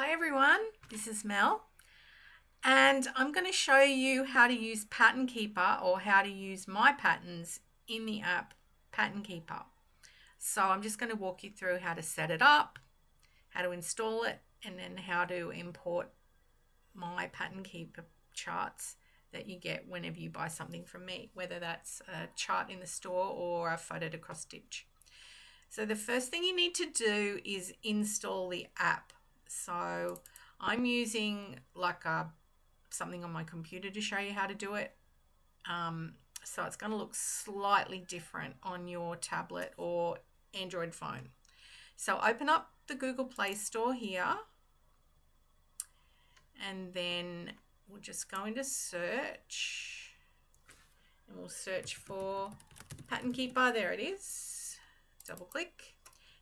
Hi everyone, this is Mel, and I'm going to show you how to use Pattern Keeper, or how to use my patterns in the app Pattern Keeper. So I'm just going to walk you through how to set it up, how to install it, and then how to import my Pattern Keeper charts that you get whenever you buy something from me, whether that's a chart in the store or a photo to cross stitch. So the first thing you need to do is install the app. So I'm using something on my computer to show you how to do it. So it's going to look slightly different on your tablet or Android phone. So open up the Google Play Store here, and then we'll just go into search, and we'll search for Pattern Keeper. There it is. Double click.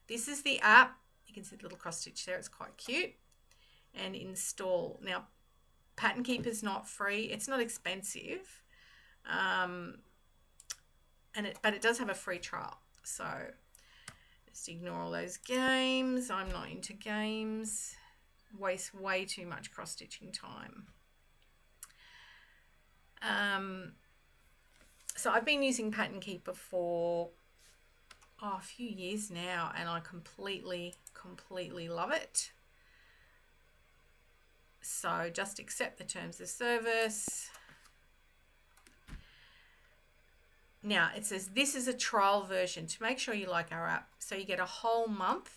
This is the app. You can see the little cross stitch there. It's quite cute. And install. Now, Pattern Keeper is not free. It's not expensive, but it does have a free trial. So just ignore all those games. I'm not into games. Waste way too much cross stitching time. So I've been using Pattern Keeper for a few years now, and I completely love it. So just accept the terms of service. Now it says this is a trial version to make sure you like our app. So you get a whole month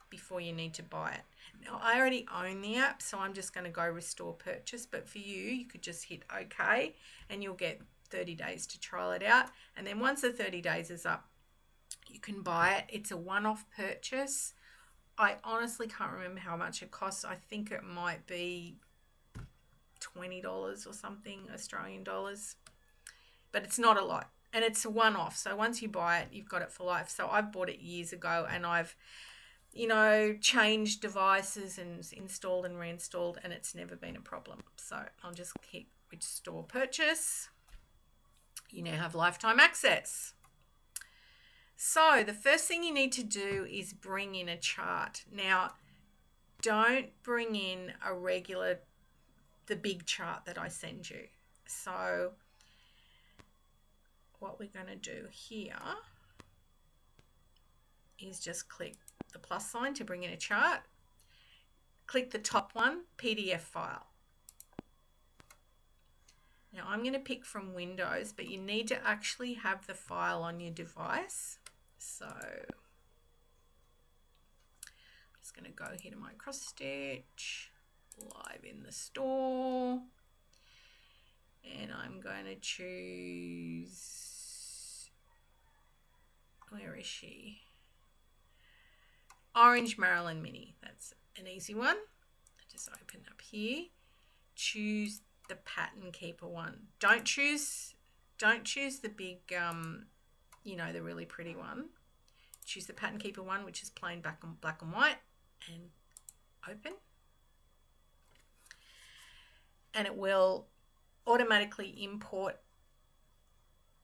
before you need to buy it. Now I already own the app, so I'm just going to go restore purchase. But for you, you could just hit OK and you'll get 30 days to trial it out. And then once the 30 days is up, you can buy it. It's a one-off purchase. I honestly can't remember how much it costs. I think it might be $20 or something, Australian dollars. But it's not a lot. And it's a one-off. So once you buy it, you've got it for life. So I've bought it years ago, and I've, changed devices and installed and reinstalled, and it's never been a problem. So I'll just hit restore purchase. You now have lifetime access. So the first thing you need to do is bring in a chart. Now, don't bring in the big chart that I send you. So what we're going to do here is just click the plus sign to bring in a chart. Click the top one, PDF file. Now I'm going to pick from Windows, but you need to actually have the file on your device. So I'm just going to go here to my cross stitch, live in the store, and I'm going to choose, where is she? Orange Maryland Mini. That's an easy one. I just open up here, choose the Pattern Keeper one. Don't choose the big the really pretty one. Choose the Pattern Keeper one, which is plain black and white, and open. And it will automatically import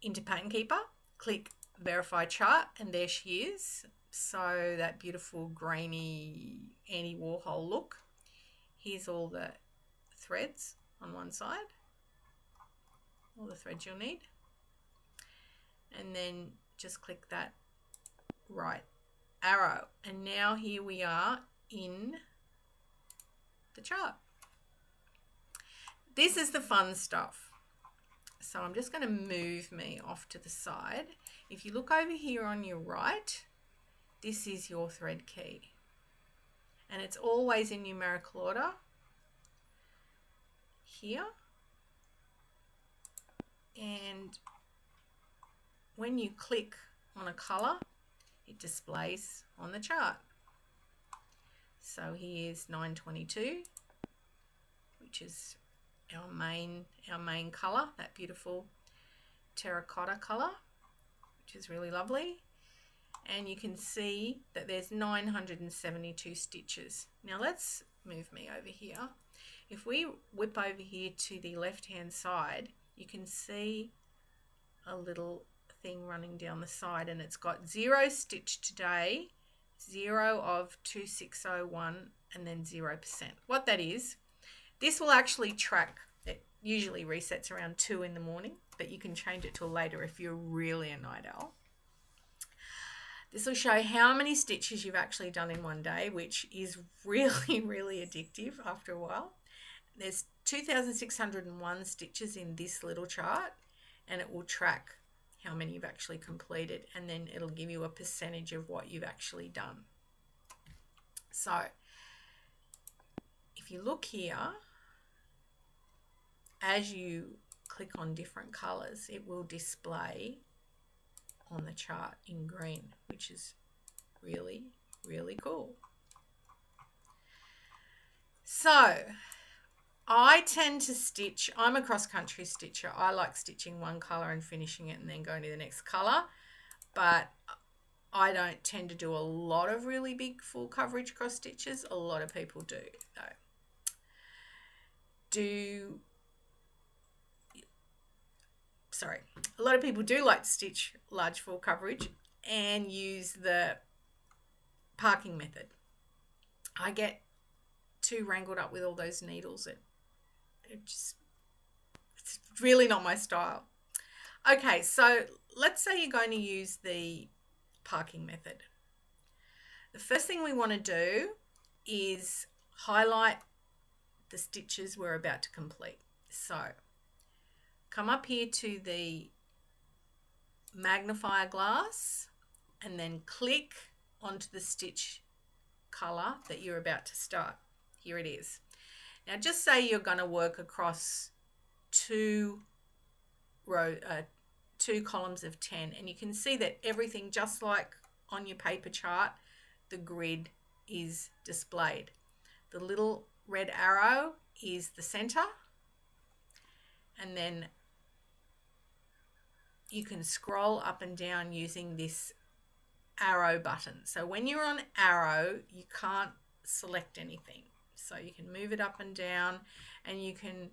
into Pattern Keeper. Click verify chart, and there she is. So that beautiful grainy Andy Warhol look. Here's all the threads on one side, all the threads you'll need, and then just click that right arrow, and now here we are in the chart. This is the fun stuff. So I'm just going to move me off to the side. If you look over here on your right, this is your thread key, and it's always in numerical order here. And when you click on a color, it displays on the chart. So here's 922, which is our main color, that beautiful terracotta color, which is really lovely. And you can see that there's 972 stitches. Now let's move me over here. If we whip over here to the left hand side, you can see a little thing running down the side, and it's got 0 stitch today, 0 of 2601 and then 0%. What that is, this will actually track, it usually resets around 2 in the morning, but you can change it till later if you're really a night owl. This will show how many stitches you've actually done in one day, which is really, really addictive after a while. There's 2,601 stitches in this little chart, and it will track how many you've actually completed, and then it'll give you a percentage of what you've actually done. So if you look here, as you click on different colors, it will display on the chart in green, which is really, really cool. So I tend to stitch, I'm a cross-country stitcher. I like stitching one color and finishing it and then going to the next color, but I don't tend to do a lot of really big full coverage cross stitches. A lot of people do though. A lot of people do like to stitch large full coverage and use the parking method. I get too wrangled up with all those needles. It's really not my style. Okay, so let's say you're going to use the parking method. The first thing we want to do is highlight the stitches we're about to complete. So come up here to the magnifier glass and then click onto the stitch color that you're about to start. Here it is. Now just say you're going to work across two columns of 10, and you can see that everything, just like on your paper chart, the grid is displayed. The little red arrow is the center, and then you can scroll up and down using this arrow button. So when you're on arrow, you can't select anything. So you can move it up and down, and you can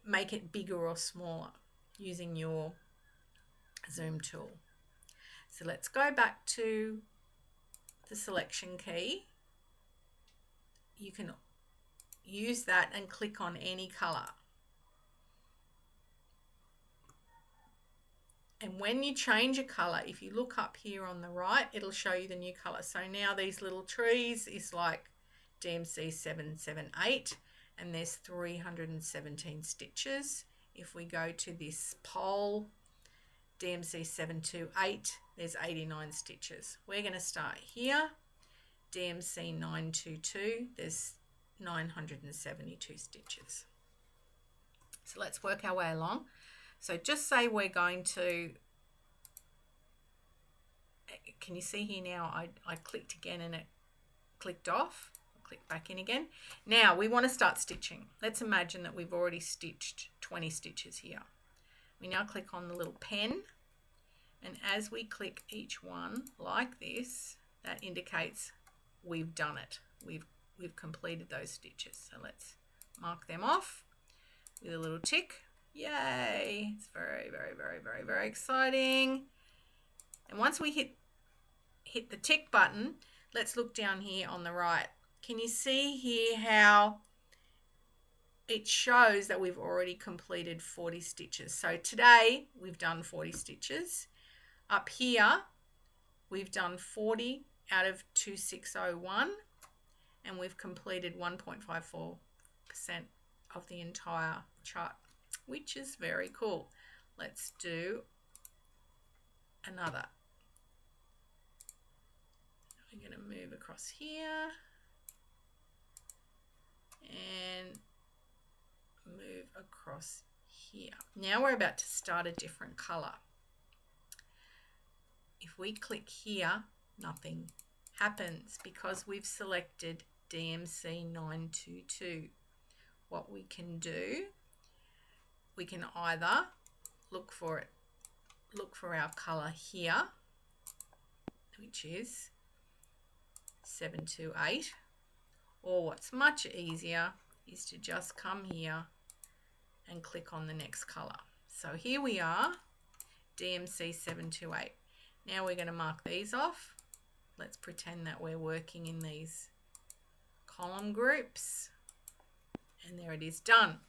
make it bigger or smaller using your zoom tool. So let's go back to the selection key. You can use that and click on any color. And when you change a color, if you look up here on the right, it'll show you the new color. So now these little trees is like DMC 778, and there's 317 stitches. If we go to this pole, DMC 728, there's 89 stitches. We're going to start here. DMC 922, there's 972 stitches. So let's work our way along. So just say we're going to, can you see here now, I clicked again and it clicked off. I'll click back in again. Now we want to start stitching. Let's imagine that we've already stitched 20 stitches here. We now click on the little pen, and as we click each one like this, that indicates we've done it. We've completed those stitches. So let's mark them off with a little tick. Yay! It's very, very, very, very, very exciting. And once we hit the tick button, let's look down here on the right. Can you see here how it shows that we've already completed 40 stitches? So today we've done 40 stitches. Up here we've done 40 out of 2601, and we've completed 1.54% of the entire chart, which is very cool. Let's do another. We're going to move across here and move across here. Now we're about to start a different color. If we click here, nothing happens because we've selected DMC 922. What we can do, we can either look for our color here, which is 728, or what's much easier is to just come here and click on the next color. So here we are, DMC 728. Now we're going to mark these off. let's pretend that we're working in these column groups. And there it is, done.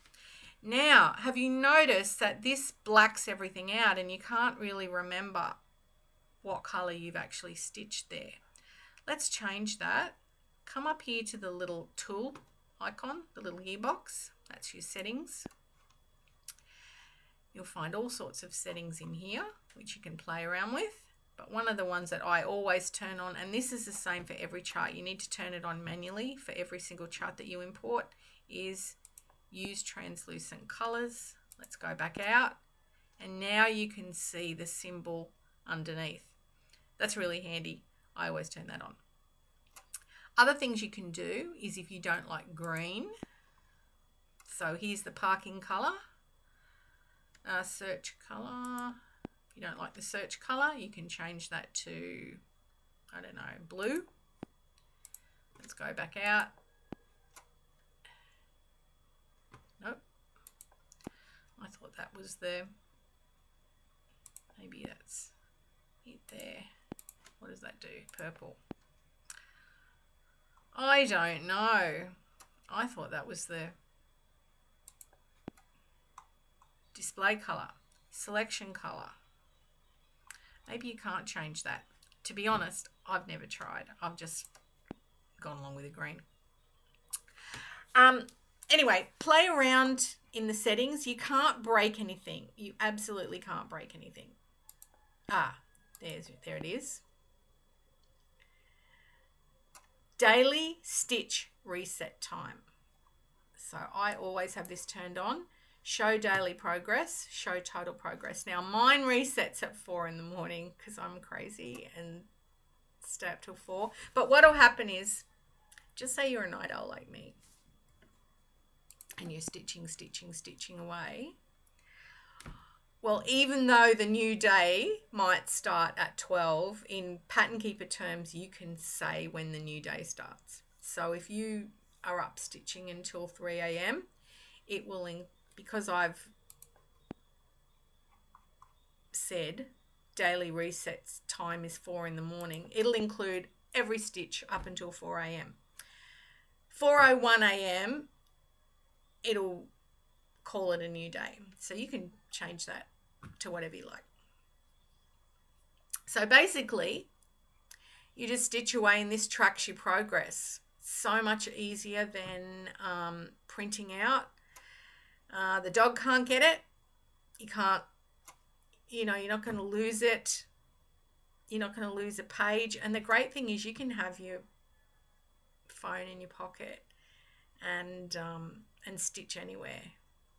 Now, have you noticed that this blacks everything out and you can't really remember what colour you've actually stitched there? Let's change that. Come up here to the little tool icon, the little gearbox. That's your settings. You'll find all sorts of settings in here which you can play around with. But one of the ones that I always turn on, and this is the same for every chart, you need to turn it on manually for every single chart that you import, is use translucent colors. Let's go back out. And now you can see the symbol underneath. That's really handy. I always turn that on. Other things you can do is if you don't like green. So here's the parking color. Search color. If you don't like the search color, you can change that to, I don't know, blue. Let's go back out. Nope. I thought that was the, maybe that's it there. What does that do? Purple. I don't know. I thought that was the display color, selection color. Maybe you can't change that. To be honest, I've never tried. I've just gone along with the green. Anyway, play around in the settings. You can't break anything. You absolutely can't break anything. There it is. Daily stitch reset time. So I always have this turned on. Show daily progress, show total progress. Now mine resets at 4 in the morning because I'm crazy and stay up till 4. But what'll happen is, just say you're a night owl like me and you're stitching away. Well, even though the new day might start at 12, in Pattern Keeper terms, you can say when the new day starts. So if you are up stitching until 3 a.m, it will, because I've said daily resets time is 4 in the morning, it'll include every stitch up until 4 a.m. 4:01 a.m, it'll call it a new day. So you can change that to whatever you like. So basically, you just stitch away and this tracks your progress. So much easier than printing out. The dog can't get it. You can't, you're not going to lose it. You're not going to lose a page. And the great thing is you can have your phone in your pocket and stitch anywhere.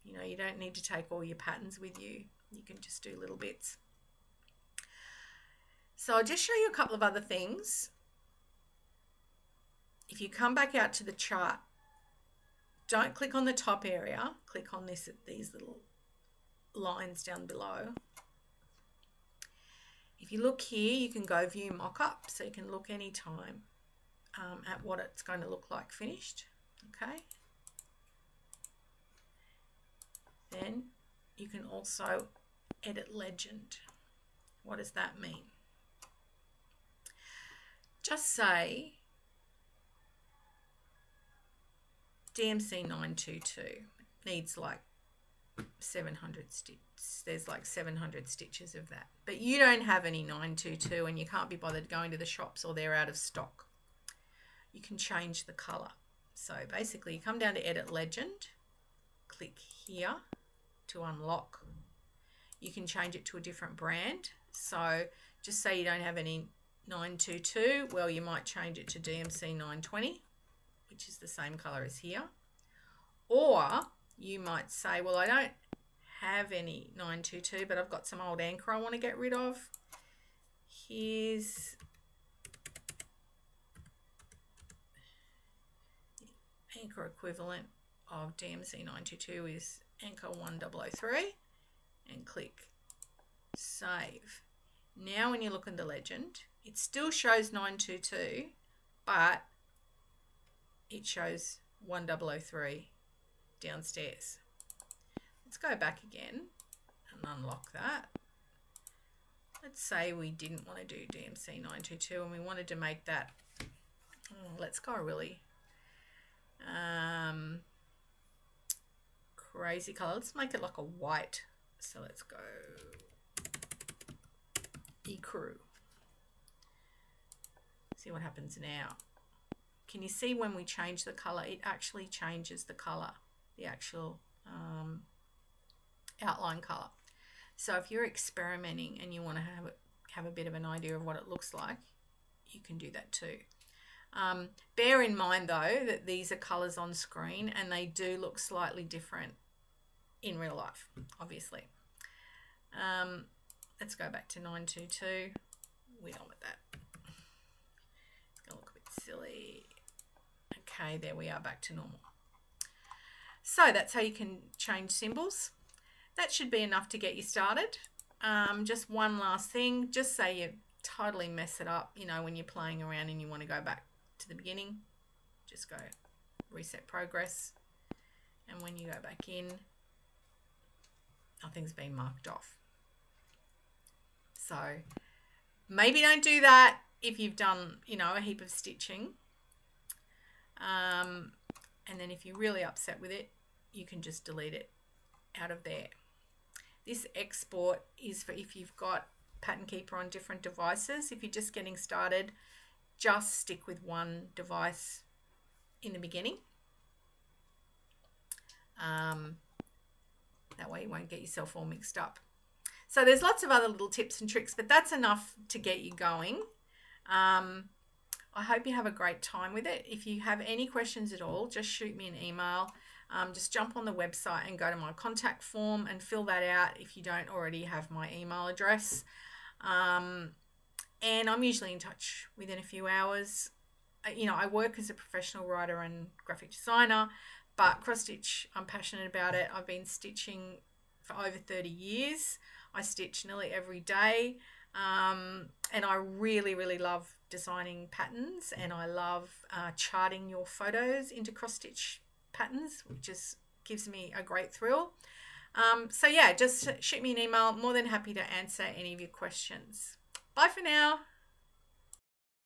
You don't need to take all your patterns with you. You can just do little bits. So I'll just show you a couple of other things. If you come back out to the chart, don't click on the top area. Click on these little lines down below. If you look here, you can go view mock-up, so you can look anytime at what it's going to look like finished. Okay. Then you can also edit legend. What does that mean? Just say DMC 922 needs like 700 stitches. There's like 700 stitches of that. But you don't have any 922 and you can't be bothered going to the shops or they're out of stock. You can change the color. So basically you come down to edit legend, click here to unlock. You can change it to a different brand. So just say you don't have any 922, well, you might change it to DMC 920, which is the same color as here. Or you might say, well, I don't have any 922, but I've got some old anchor I want to get rid of. Here's the anchor equivalent of DMC 922 is anchor 1003, and click save. Now when you look in the legend, it still shows 922, but it shows 1003 downstairs. Let's go back again and unlock that. let's say we didn't want to do DMC 922 and we wanted to make that, let's go really crazy color. Let's make it like a white. So let's go ecru. See what happens now. Can you see when we change the color, it actually changes the color, the actual outline color. So if you're experimenting and you want to have a bit of an idea of what it looks like, you can do that too. Bear in mind though that these are colors on screen and they do look slightly different in real life, obviously. Let's go back to 922. We're done with that. It's gonna look a bit silly. Okay, there we are, back to normal. So that's how you can change symbols. That should be enough to get you started. Just one last thing, just say you totally mess it up, you know, when you're playing around and you want to go back to the beginning, just go reset progress. And when you go back in, nothing's been marked off. So maybe don't do that if you've done, you know, a heap of stitching. And then if you're really upset with it, you can just delete it out of there. This export is for if you've got Pattern Keeper on different devices. If you're just getting started, just stick with one device in the beginning. That way you won't get yourself all mixed up. So there's lots of other little tips and tricks, but that's enough to get you going. I hope you have a great time with it. If you have any questions at all, just shoot me an email. Just jump on the website and go to my contact form and fill that out if you don't already have my email address. And I'm usually in touch within a few hours. You know, I work as a professional writer and graphic designer, but cross stitch, I'm passionate about it. I've been stitching for over 30 years. I stitch nearly every day. And I really, really love designing patterns, and I love charting your photos into cross stitch patterns, which just gives me a great thrill. So yeah, just shoot me an email. More than happy to answer any of your questions. Bye for now.